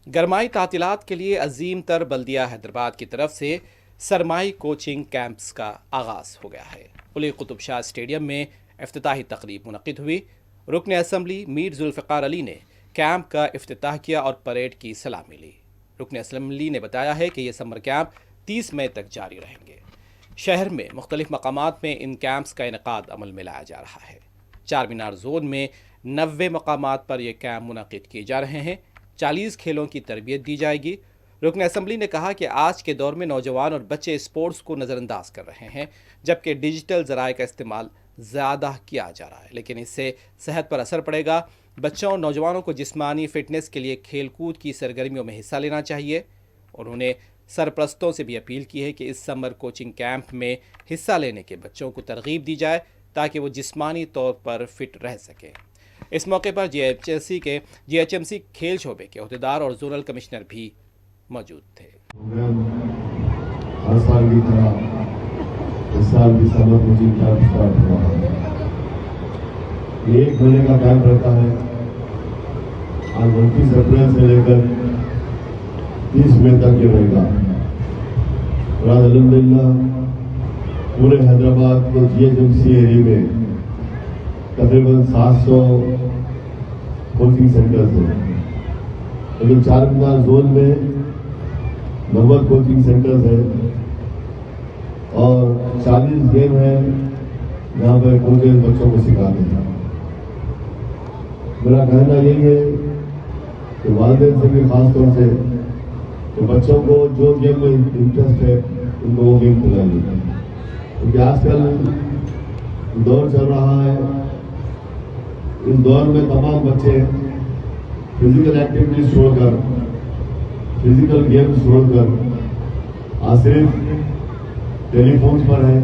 گرمائی تعطیلات کے لیے عظیم تر بلدیہ حیدرآباد کی طرف سے سرمائی کوچنگ کیمپس کا آغاز ہو گیا ہے۔ قلی قطب شاہ اسٹیڈیم میں افتتاحی تقریب منعقد ہوئی۔ رکن اسمبلی میر ذوالفقار علی نے کیمپ کا افتتاح کیا اور پریڈ کی سلامی لی۔ رکن اسمبلی نے بتایا ہے کہ یہ سمر کیمپ 30 مئی تک جاری رہیں گے۔ شہر میں مختلف مقامات میں ان کیمپس کا انعقاد عمل میں لایا جا رہا ہے۔ چار مینار زون میں 90 مقامات پر یہ کیمپ منعقد کیے جا رہے ہیں۔ 40 کھیلوں کی تربیت دی جائے گی۔ رکن اسمبلی نے کہا کہ آج کے دور میں نوجوان اور بچے اسپورٹس کو نظر انداز کر رہے ہیں، جبکہ ڈیجیٹل ذرائع کا استعمال زیادہ کیا جا رہا ہے، لیکن اس سے صحت پر اثر پڑے گا۔ بچوں اور نوجوانوں کو جسمانی فٹنس کے لیے کھیل کود کی سرگرمیوں میں حصہ لینا چاہیے۔ انہوں نے سرپرستوں سے بھی اپیل کی ہے کہ اس سمر کوچنگ کیمپ میں حصہ لینے کے بچوں کو ترغیب دی جائے تاکہ وہ جسمانی طور پر فٹ رہ سکیں۔ اس موقع پر جی ایچ ایم سی کھیل شعبے کے عہدیدار اور زونل کمشنر بھی موجود تھے۔ ہر سال کی طرح اس سال بھی سمر کوچنگ کیمپ اسٹارٹ ہوا ہے۔ یہ 1 مہینے کا کیمپ رہتا ہے۔ آج 29 اپریل سے لے کر 30 مئی تک یہ رہے گا۔ اور آج الحمدللہ پورے حیدرآباد کے جی ایچ ایم سی ایریے میں تقریباً 700 کوچنگ سینٹرز ہیں، لیکن چار مینار زون میں 90 کوچنگ سینٹرز ہیں اور 40 گیم ہیں جہاں پہ کوچز بچوں کو سکھاتے ہیں۔ میرا کہنا یہی ہے کہ والدین سے بھی خاص طور سے کہ بچوں کو جو گیم میں انٹرسٹ ہے ان کو وہ گیم کھلائیے، کیونکہ آج کل دور چل رہا ہے۔ اس دور میں تمام بچے فزیکل ایکٹیویٹیز چھوڑ کر، فزیکل گیمز چھوڑ کر آج صرف ٹیلی فونز پر ہیں۔